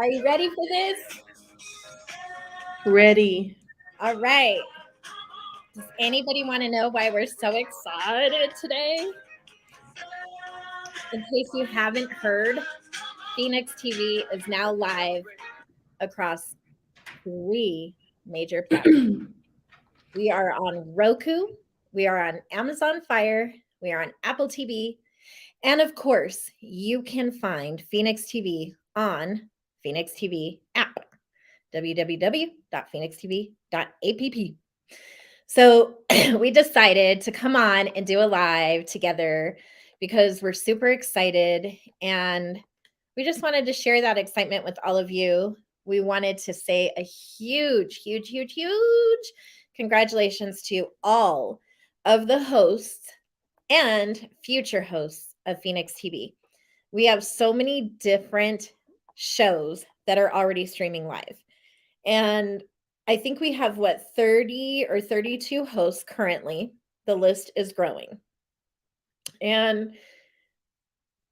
Are you ready for this? Ready. All right. Does anybody want to know why we're so excited today? In case you haven't heard, Phoenix TV is now live across 3 major platforms. We are on Roku, we are on Amazon Fire, we are on Apple TV, and of course, you can find Phoenix TV on Phoenix TV app, www.phoenixtv.app. So we decided to come on and do a live together because we're super excited and we just wanted to share that excitement with all of you. We wanted to say a huge congratulations to all of the hosts and future hosts of Phoenix TV. We have so many different shows that are already streaming live. And I think we have 30 or 32 hosts currently. The list is growing. And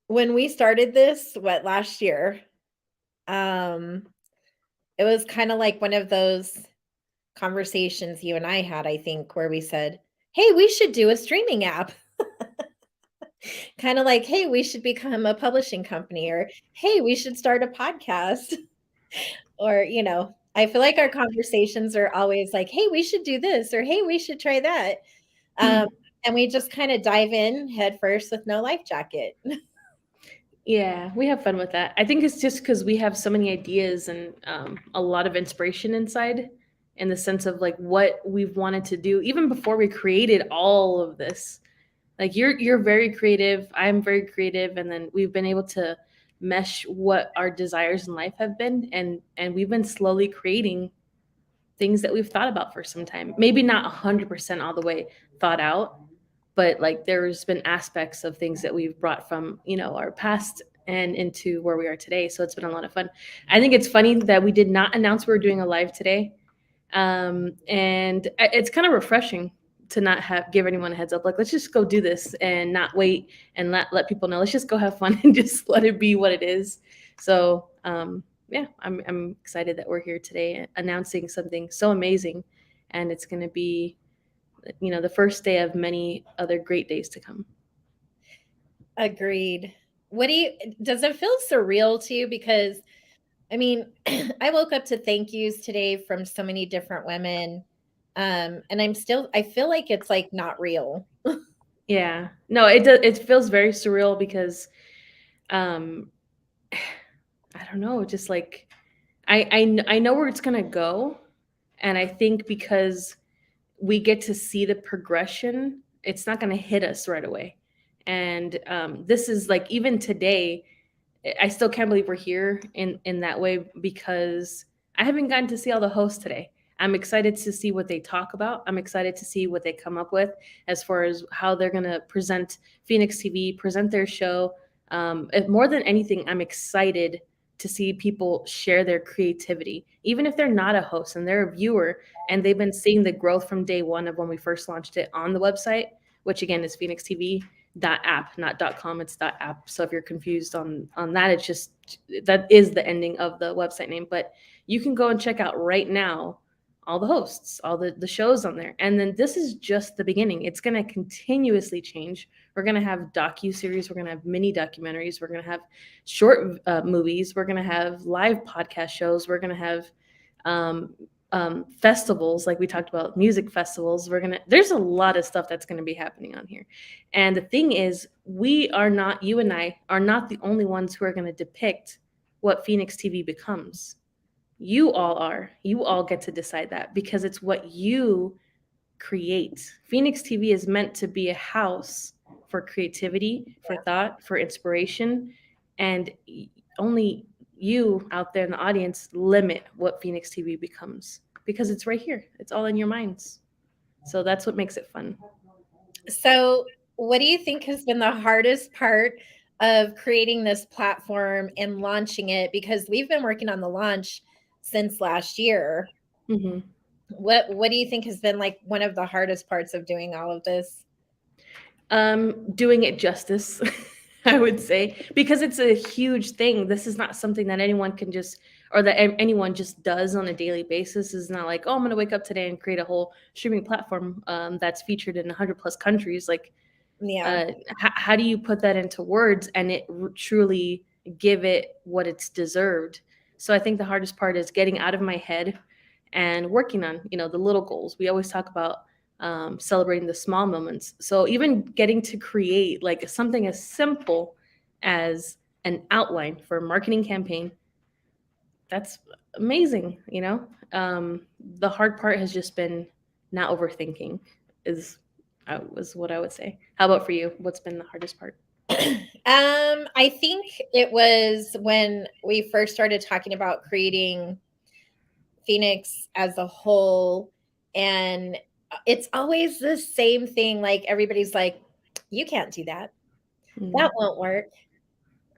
when we started this, last year, it was kind of like one of those conversations you and I had, I think, where we said, hey, we should do a streaming app. Kind of like, hey, we should become a publishing company, or hey, we should start a podcast. Or, I feel like our conversations are always like, hey, we should do this, or hey, we should try that. Um, and we just kind of dive in head first with no life jacket. Yeah, we have fun with that. I think it's just because we have so many ideas and a lot of inspiration inside, in the sense of like what we've wanted to do even before we created all of this. Like you're very creative, I'm very creative, and then we've been able to mesh what our desires in life have been, and we've been slowly creating things that we've thought about for some time. Maybe not 100% all the way thought out, but like there's been aspects of things that we've brought from, our past and into where we are today. So it's been a lot of fun. I think it's funny that we did not announce we were doing a live today. And it's kind of refreshing to not have give anyone a heads up, like let's just go do this and not wait and let people know, let's just go have fun and just let it be what it is. So yeah, I'm excited that we're here today announcing something so amazing, and it's going to be, the first day of many other great days to come. Agreed. Does it feel surreal to you? Because, I mean, I woke up to thank yous today from so many different women. And I feel like it's like not real. Yeah, no, it feels very surreal because um I don't know, just like I know where it's gonna go, and I think because we get to see the progression, it's not gonna hit us right away. And this is like, even today, I still can't believe we're here in that way, because I haven't gotten to see all the hosts today. I'm excited to see what they talk about. I'm excited to see what they come up with as far as how they're going to present Phoenix TV, present their show. More than anything, I'm excited to see people share their creativity, even if they're not a host and they're a viewer, and they've been seeing the growth from day one of when we first launched it on the website, which again is Phoenix TV .app, not .com. It's .app. So if you're confused on that, it's just, that is the ending of the website name. But you can go and check out right now all the hosts, all the shows on there. And then this is just the beginning. It's going to continuously change. We're going to have docu-series. We're going to have mini documentaries. We're going to have short movies. We're going to have live podcast shows. We're going to have um, festivals, like we talked about, music festivals. There's a lot of stuff that's going to be happening on here. And the thing is, you and I are not the only ones who are going to depict what Phoenix TV becomes. You all get to decide that, because it's what you create. Phoenix TV is meant to be a house for creativity, for thought, for inspiration, and only you out there in the audience limit what Phoenix TV becomes, because it's right here. It's all in your minds. So that's what makes it fun. So, what do you think has been the hardest part of creating this platform and launching it? Because we've been working on the launch since last year. Hmm. What do you think has been like one of the hardest parts of doing all of this? Doing it justice. I would say, because it's a huge thing. This is not something that anyone can just, or that anyone just does on a daily basis. It's not like, oh, I'm going to wake up today and create a whole streaming platform that's featured in 100 plus countries. Like, Yeah. how do you put that into words and it truly give it what it's deserved? So I think the hardest part is getting out of my head and working on, the little goals. We always talk about celebrating the small moments. So even getting to create like something as simple as an outline for a marketing campaign, that's amazing. The hard part has just been not overthinking is was what I would say. How about for you? What's been the hardest part? I think it was when we first started talking about creating Phoenix as a whole, and it's always the same thing. Like everybody's like, "You can't do that. That Mm, won't work."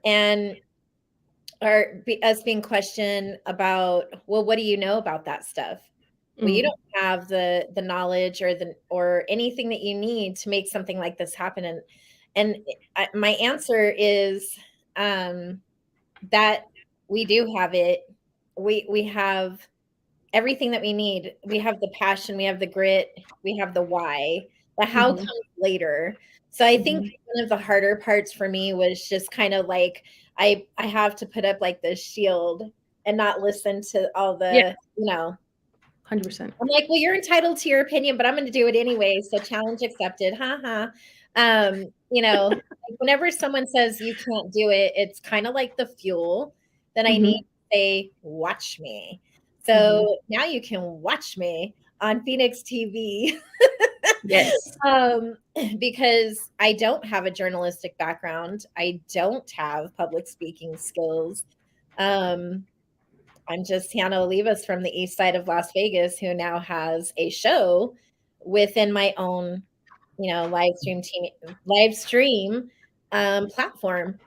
And us being questioned about, well, what do you know about that stuff? Well, you mm, don't have the knowledge or anything that you need to make something like this happen. And my answer is um, that we do have it. We have everything that we need. We have the passion, we have the grit, we have the why. The how mhm, comes later. So I think mhm. one of the harder parts for me was just kind of like I have to put up like this shield and not listen to all Yeah, the. 100%. I'm like, well, you're entitled to your opinion, but I'm going to do it anyway. So challenge accepted. Ha like whenever someone says you can't do it, it's kind of like the fuel that I need Mhm, to say, watch me. mhm. So now you can watch me on Phoenix TV. Yes. um, because I don't have a journalistic background. I don't have public speaking skills. Um, I'm just Hannah Olivas from the east side of Las Vegas who now has a show within my own, live stream platform.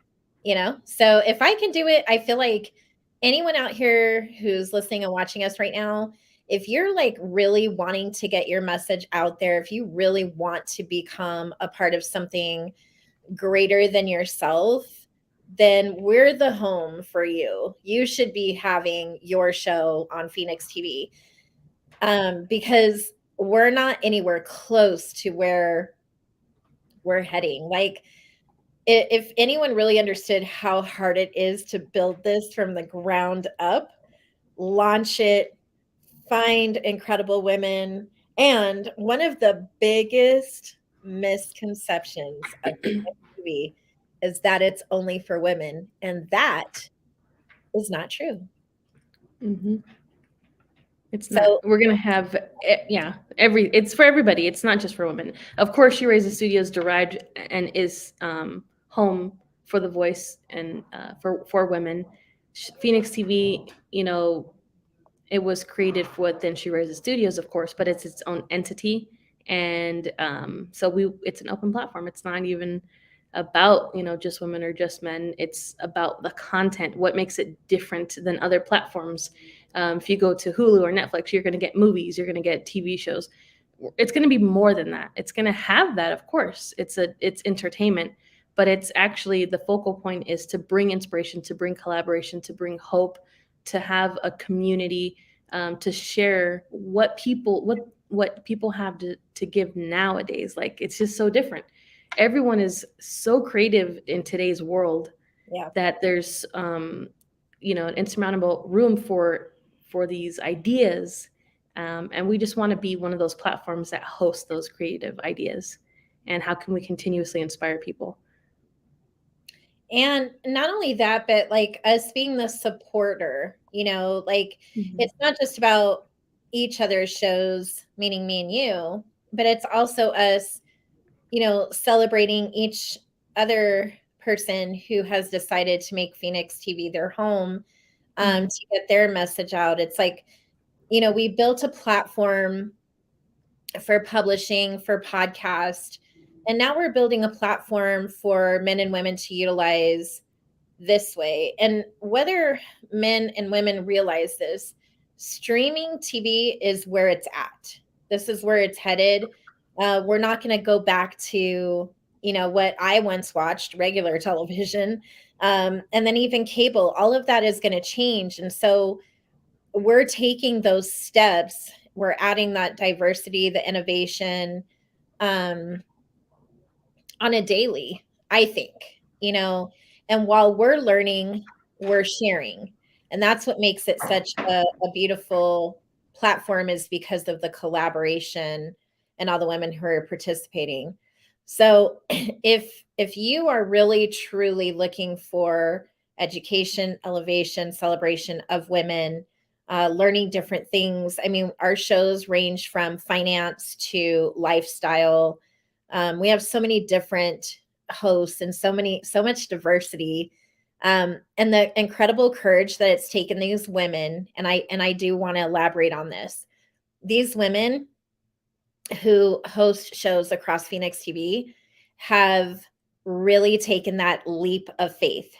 So if I can do it, I feel like anyone out here who's listening and watching us right now, if you're like really wanting to get your message out there, if you really want to become a part of something greater than yourself, then we're the home for you. You should be having your show on Phoenix TV, because we're not anywhere close to where we're heading. Like, if anyone really understood how hard it is to build this from the ground up, launch it, find incredible women. And one of the biggest misconceptions of TV is that it's only for women. And that is not true. Mhm. It's not. So, We're gonna have, yeah, it's for everybody. It's not just for women. Of course, She Raises Studios derived and is home for the voice and for women. Phoenix TV, it was created for within She Raises Studios, of course, but it's its own entity, and so it's an open platform. It's not even about just women or just men. It's about the content. What makes it different than other platforms? If you go to Hulu or Netflix, you're going to get movies. You're going to get TV shows. It's going to be more than that. It's going to have that, of course. It's entertainment, but it's actually the focal point is to bring inspiration, to bring collaboration, to bring hope, to have a community, to share what people have to give nowadays. Like it's just so different. Everyone is so creative in today's world yeah. that there's an insurmountable room for these ideas, and we just want to be one of those platforms that host those creative ideas. And how can we continuously inspire people? And not only that, but like us being the supporter, like Mhm. it's not just about each other's shows, meaning me and you, but it's also us, celebrating each other person who has decided to make Phoenix TV their home, Mhm. to get their message out. It's like, we built a platform for publishing, for podcast, and now we're building a platform for men and women to utilize this way. And whether men and women realize this, streaming TV is where it's at. This is where it's headed. We're not going to go back to what I once watched, regular television, and then even cable, all of that is going to change. And so we're taking those steps. We're adding that diversity, the innovation, um, on a daily, I think, you know, and while we're learning, we're sharing. And that's what makes it such a beautiful platform, is because of the collaboration and all the women who are participating. So if you are really truly looking for education, elevation, celebration of women, learning different things, I mean, our shows range from finance to lifestyle. We have so many different hosts and so much diversity, and the incredible courage that it's taken these women. And I do want to elaborate on this. These women who host shows across Phoenix TV have really taken that leap of faith,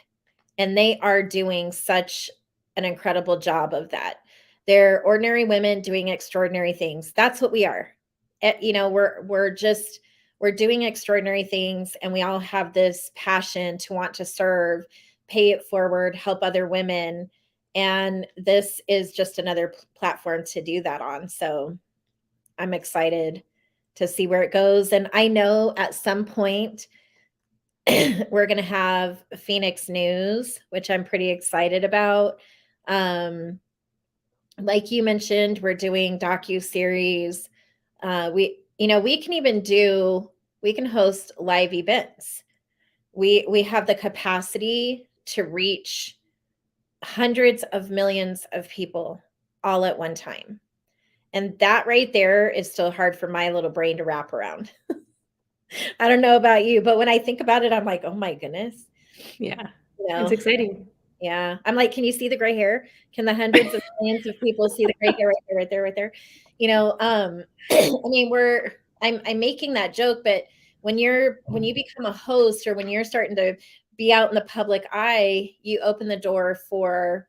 and they are doing such an incredible job of that. They're ordinary women doing extraordinary things. That's what we are. We're doing extraordinary things, and we all have this passion to want to serve, pay it forward, help other women, and this is just another platform to do that on. So I'm excited to see where it goes, and I know at some point we're going to have Phoenix News, which I'm pretty excited about. Um, like you mentioned, we're doing docu-series. We can host live events. We have the capacity to reach hundreds of millions of people all at one time. And that right there is still hard for my little brain to wrap around. I don't know about you, but when I think about it, I'm like, oh my goodness. Yeah. You It's know, exciting. yeah. I'm like, can you see the gray hair? Can the hundreds of millions of people see the gray hair right there, right there, right there? I mean, I'm making that joke, but when you become a host, or when you're starting to be out in the public eye, you open the door for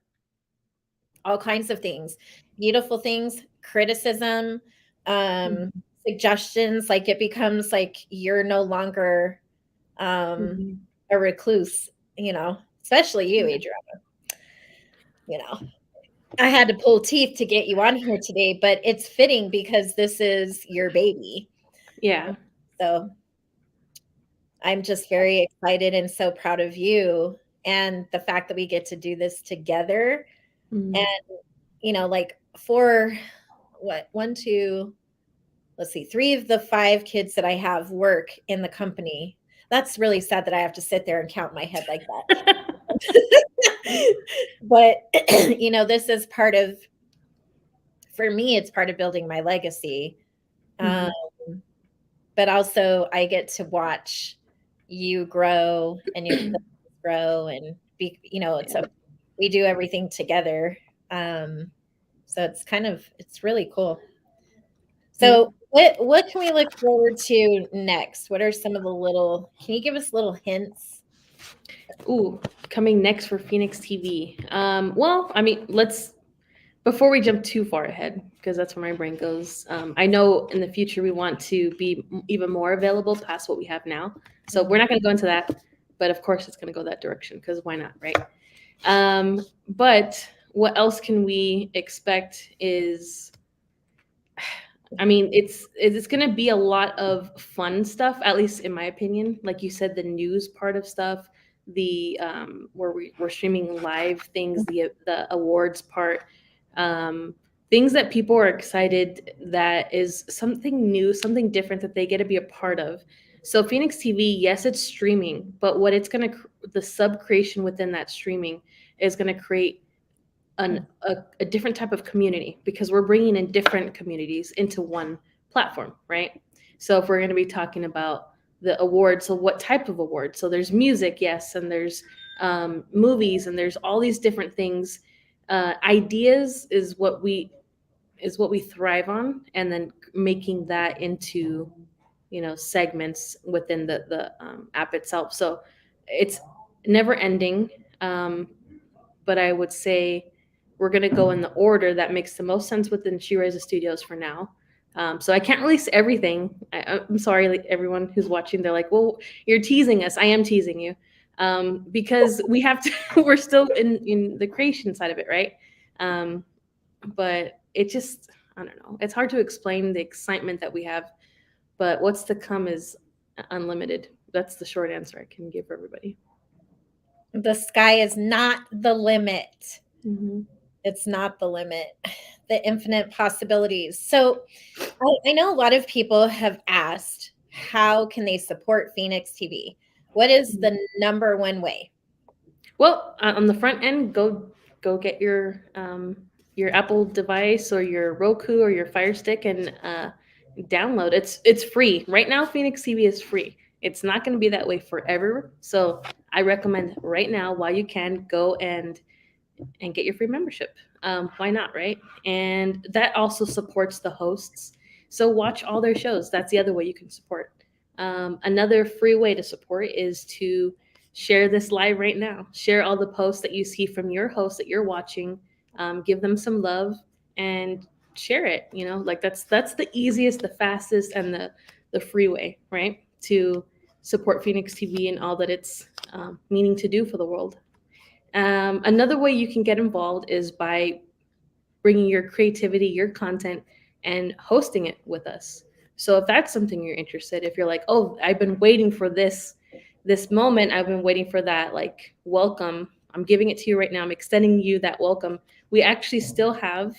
all kinds of things, beautiful things, criticism, um, Mhm. suggestions. Like, it becomes like you're no longer um, Mhm. a recluse, especially you, Yeah. Adrian. You know, I had to pull teeth to get you on here today, but it's fitting because this is your baby. Yeah. So I'm just very excited and so proud of you, and the fact that we get to do this together. And, Mhm. like, for what, one, two, let's see, three of the five kids that I have work in the company. That's really sad that I have to sit there and count my head like that. But, this is part of, for me, it's part of building my legacy. Um, Mhm. but also I get to watch you grow and your business grow, and it's Yeah. a we do everything together. Um, so it's really cool. Yeah. So what can we look forward to next? What are some of the can you give us little hints? Ooh, coming next for Phoenix TV. Well, I mean, let's before we jump too far ahead, because that's where my brain goes. I know in the future we want to be even more available past what we have now. So we're Mhm. not going to go into that, but of course it's going to go that direction because why not, right? But what else can we expect is, I mean, it's going to be a lot of fun stuff, at least in my opinion. Like you said, the news part of stuff, the where we're streaming live things, the awards part, um, things that people are excited, that is something new, something different that they get to be a part of. So Phoenix TV, yes, it's streaming, but what it's going to the sub creation within that streaming is going to create a different type of community, because we're bringing in different communities into one platform, right? So if we're going to be talking about the awards, so what type of awards? So there's music, yes, and there's movies, and there's all these different things. Ideas is what we thrive on, and then making that into segments within the app itself. So it's never ending. But I would say we're going to go in the order that makes the most sense within Shireza Studios for now. So I can't release everything. I'm sorry, like, everyone who's watching. They're like, "Well, you're teasing us." I am teasing you, because we have to. We're still in the creation side of it, right? Um, but it just, I don't know. It's hard to explain the excitement that we have, but what's to come is unlimited. That's the short answer I can give everybody. The sky is not the limit. Mm-hmm. It's not the limit. The infinite possibilities. So I know a lot of people have asked, how can they support Fenix TV? What is the number one way? Well, on the front end, go get your Apple device or your Roku or your Fire Stick and download. It's free right now. Phoenix TV is free. It's not going to be that way forever. So I recommend right now, while you can, go and get your free membership. Why not, right? And that also supports the hosts. So watch all their shows. That's the other way you can support. Another free way to support is to share this live right now. Share all the posts that you see from your host that you're watching. Give them some love and share it. You know, like that's the easiest, the fastest, and the free way, right? To support Phoenix TV and all that it's meaning to do for the world. Another way you can get involved is by bringing your creativity, your content, and hosting it with us. So if that's something you're interested, if you're like, oh, I've been waiting for this moment, I've been waiting for that, like, welcome. I'm giving it to you right now. I'm extending you that welcome. We actually still have.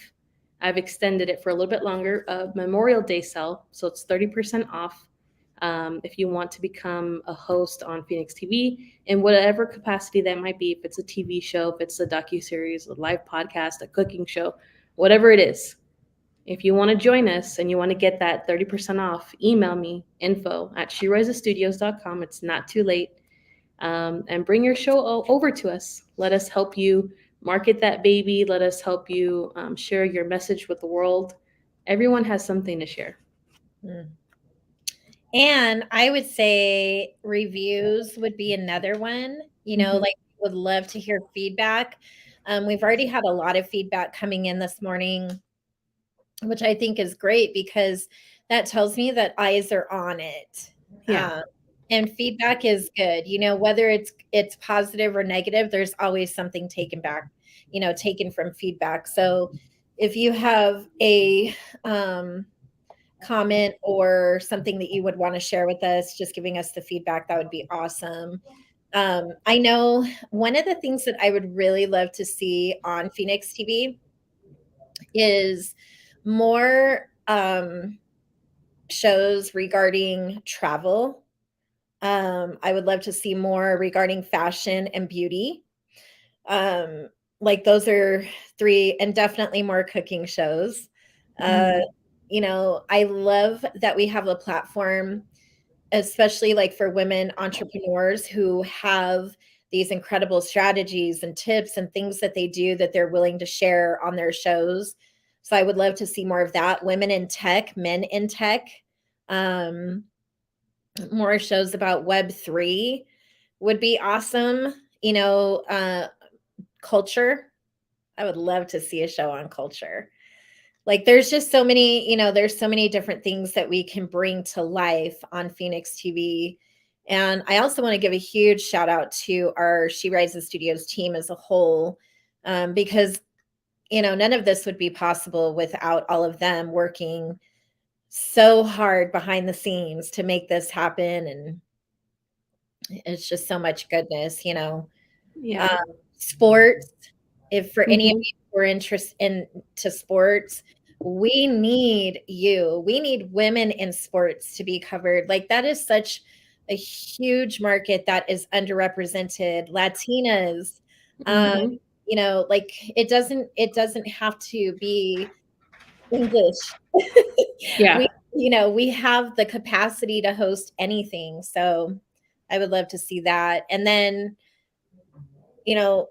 I've extended it for a little bit longer. A Memorial Day sale, so it's 30% off. If you want to become a host on Phoenix TV in whatever capacity that might be, if it's a TV show, if it's a docu series, a live podcast, a cooking show, whatever it is. If you want to join us and you want to get that 30% off, email me info@sherisestudios.com. It's not too late. And bring your show over to us. Let us help you market that baby. Let us help you share your message with the world. Everyone has something to share. Mm. And I would say reviews would be another one. Mhm. Like, would love to hear feedback. We've already had a lot of feedback coming in this morning, which I think is great because that tells me that eyes are on it. Yeah. And feedback is good. Whether it's positive or negative, there's always something taken back, taken from feedback. So if you have a comment or something that you would want to share with us, just giving us the feedback, that would be awesome. I know one of the things that I would really love to see on Phoenix TV is more shows regarding travel. I would love to see more regarding fashion and beauty. Like, those are three, and definitely more cooking shows. Uh, Mhm. I love that we have a platform, especially like for women entrepreneurs who have these incredible strategies and tips and things that they do that they're willing to share on their shows. So I would love to see more of that. Women in tech, men in tech, um, more shows about Web3 would be awesome. Culture. I would love to see a show on culture. Like, there's just so many, there's so many different things that we can bring to life on Phoenix TV. And I also want to give a huge shout out to our She Rises Studios team as a whole, because, none of this would be possible without all of them working so hard behind the scenes to make this happen. And it's just so much goodness. Um, Yeah. sports, if for any of Mhm. you who are interested into sports, we need you. We need women in sports to be covered. Like, that is such a huge market that is underrepresented. Latinas, um, Mhm. like, it doesn't have to be English. Yeah. We have the capacity to host anything. So I would love to see that. And then, you know,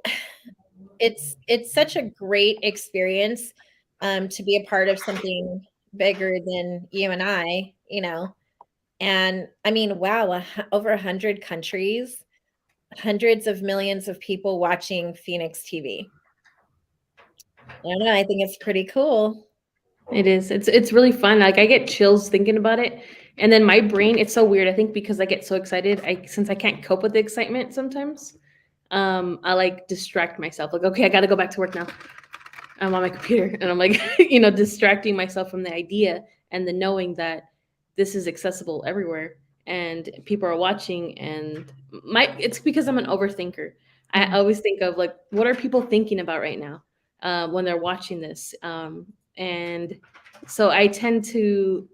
it's such a great experience, to be a part of something bigger than you and I. And I mean, wow, over 100 countries, hundreds of millions of people watching Phoenix TV. I don't know, I think it's pretty cool. It is. It's really fun. Like I get chills thinking about it. And then my brain, it's so weird. I think because I get so excited, since I can't cope with the excitement sometimes, I like distract myself. Like, okay, I gotta go back to work now. I'm on my computer and I'm like, distracting myself from the idea and the knowing that this is accessible everywhere and people are watching. And it's because I'm an overthinker. I Mm, always think of like, what are people thinking about right now when they're watching this? And so I tend to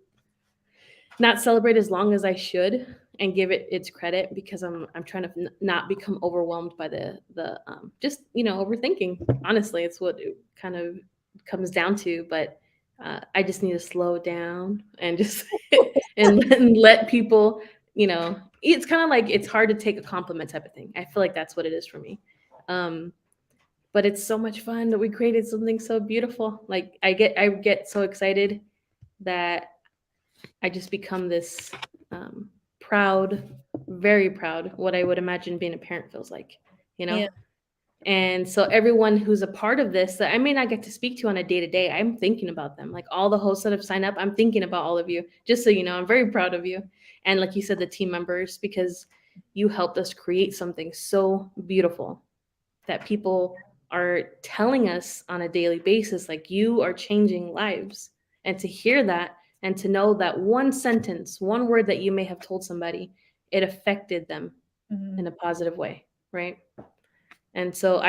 not celebrate as long as I should and give it its credit because I'm trying to not become overwhelmed by the just overthinking. Honestly, it's what it kind of comes down to. But I just need to slow down and just and let people. It's kind of like it's hard to take a compliment type of thing. I feel like that's what it is for me. Um, but it's so much fun that we created something so beautiful. Like I get so excited that I just become this um, proud, very proud, what I would imagine being a parent feels like, you know? yeah. And so everyone who's a part of this that I may not get to speak to on a day to day, I'm thinking about them. Like all the hosts that have signed up, I'm thinking about all of you. Just so you know, I'm very proud of you. And like you said, the team members, because you helped us create something so beautiful that people are telling us on a daily basis, like you are changing lives. And to hear that and to know that one sentence, one word that you may have told somebody, it affected them Mhm. in a positive way, right? And so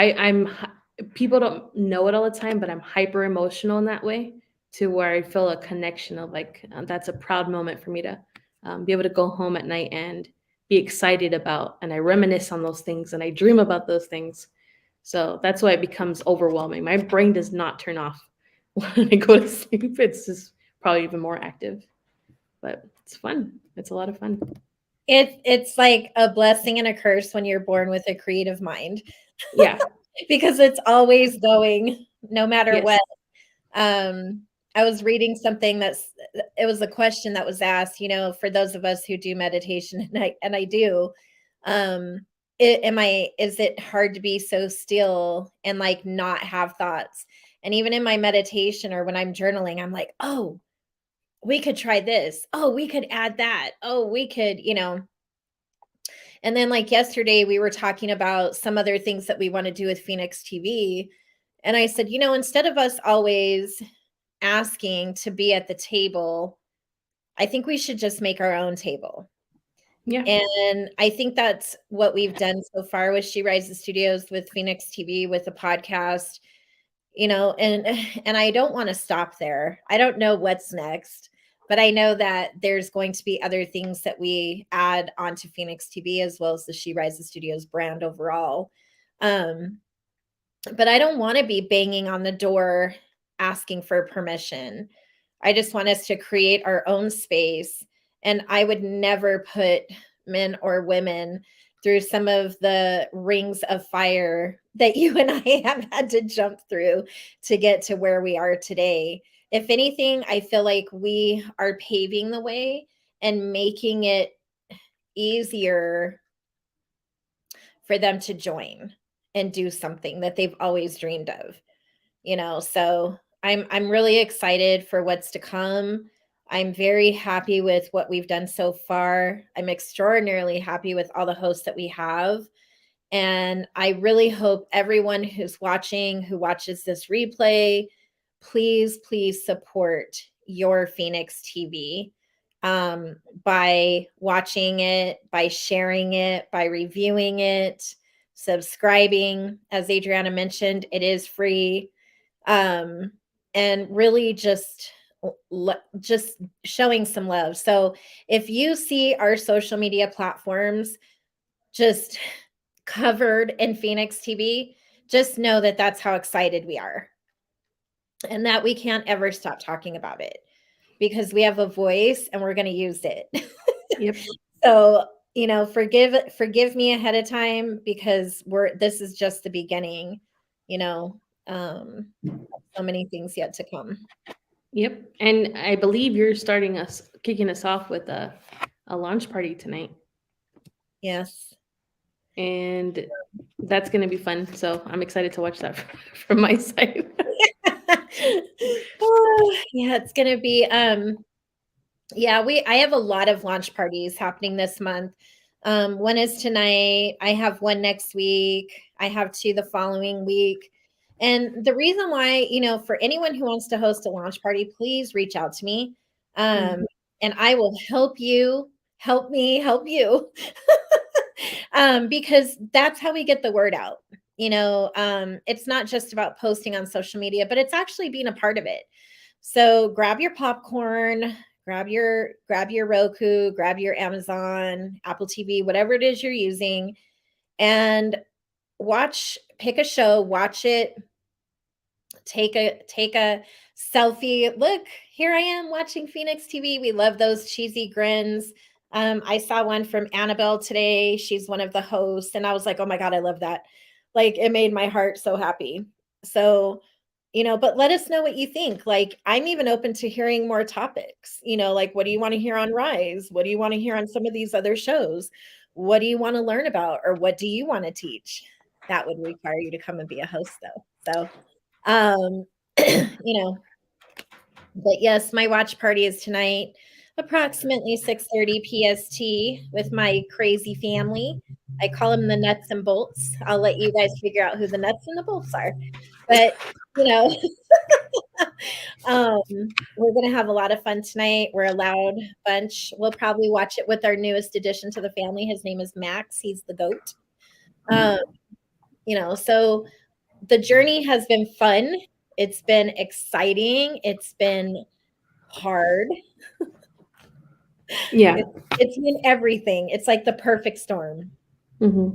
people don't know it all the time, but I'm hyper emotional in that way to where I feel a connection of like, that's a proud moment for me to be able to go home at night and be excited about. And I reminisce on those things and I dream about those things. So that's why it becomes overwhelming. My brain does not turn off when I go to sleep. It's just probably even more active, but it's fun. It's a lot of fun. It's like a blessing and a curse when you're born with a creative mind Yeah. because it's always going no matter Yes. what. I was reading something it was a question that was asked, for those of us who do meditation and I do, um, is it hard to be so still and like not have thoughts? And even in my meditation or when I'm journaling, I'm like, oh, we could try this. Oh, we could add that. Oh, we could. And then like yesterday we were talking about some other things that we want to do with Phoenix TV. And I said, instead of us always asking to be at the table, I think we should just make our own table. Yeah. And I think that's what we've done so far with She Rises Studios, with Phoenix TV, with the podcast, and and I don't want to stop there. I don't know what's next, but I know that there's going to be other things that we add onto Phoenix TV as well as the She Rises Studios brand overall. Um, but I don't want to be banging on the door asking for permission. I just want us to create our own space. And I would never put men or women through some of the rings of fire that you and I have had to jump through to get to where we are today. If anything, I feel like we are paving the way and making it easier for them to join and do something that they've always dreamed of. So I'm really excited for what's to come. I'm very happy with what we've done so far. I'm extraordinarily happy with all the hosts that we have. And I really hope everyone who's watching, who watches this replay, please support your Phoenix TV, by watching it, by sharing it, by reviewing it, subscribing. As Adriana mentioned, it is free, um, and really just showing some love. So if you see our social media platforms just covered in Phoenix TV, just know that that's how excited we are and that we can't ever stop talking about it because we have a voice and we're going to use it. Yep. So, forgive me ahead of time because this is just the beginning, you know. So many things yet to come. Yep. And I believe you're kicking us off with a launch party tonight. Yes. And that's going to be fun. So I'm excited to watch that from my side. Oh, yeah, it's gonna be yeah, I have a lot of launch parties happening this month. One is tonight. I have one next week. I have two the following week. And the reason why, for anyone who wants to host a launch party, please reach out to me. Um, Mhm. and I will help you, help me, help you. Because that's how we get the word out. It's not just about posting on social media, but it's actually being a part of it. So grab your popcorn, grab your Roku, grab your Amazon, Apple TV, whatever it is you're using, and pick a show, watch it, take a selfie. Look, here I am watching Fenix TV. We love those cheesy grins. I saw one from Annabelle today. She's one of the hosts, and I was like, oh my God, I love that. Like, it made my heart so happy. So, but let us know what you think. Like, I'm even open to hearing more topics. Like, what do you want to hear on Rise? What do you want to hear on some of these other shows? What do you want to learn about, or what do you want to teach? That would require you to come and be a host, though. So, um, you know, but yes, my watch party is tonight, approximately 6:30 PST with my crazy family. I call them the nuts and bolts. I'll let you guys figure out who the nuts and the bolts are. But, you know, um, we're going to have a lot of fun tonight. We're a loud bunch. We'll probably watch it with our newest addition to the family. His name is Max. He's the goat. Um, so the journey has been fun. It's been exciting. It's been hard. Yeah. It's been everything. It's like the perfect storm. Hmm.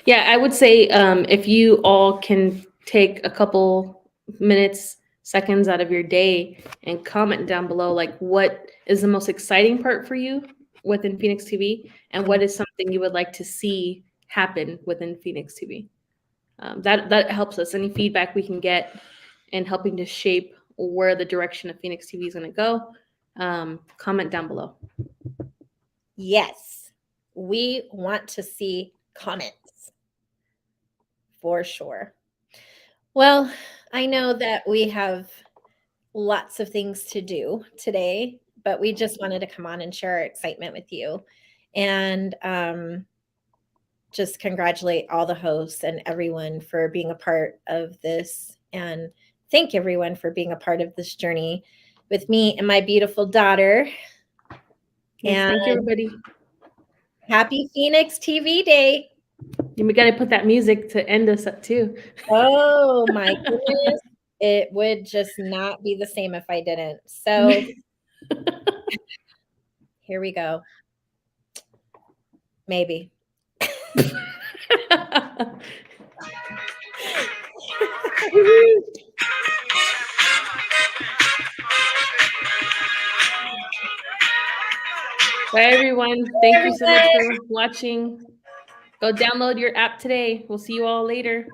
Yeah, I would say if you all can take a couple minutes, seconds out of your day and comment down below, like what is the most exciting part for you within Phoenix TV, and what is something you would like to see happen within Phoenix TV. That helps us. Any feedback we can get in helping to shape where the direction of Phoenix TV is going to go. Comment down below. Yes, we want to see comments for sure. Well, I know that we have lots of things to do today, but we just wanted to come on and share our excitement with you, and just congratulate all the hosts and everyone for being a part of this, and thank everyone for being a part of this journey with me and my beautiful daughter. Yes, And thank you, everybody. happy Phoenix TV Day. And we got to put that music to end us up too. Oh my goodness. It would just not be the same if I didn't. So here we go. Maybe. Bye, everyone. Thank you so much Everyone. for watching. Go download your app today. We'll see you all later.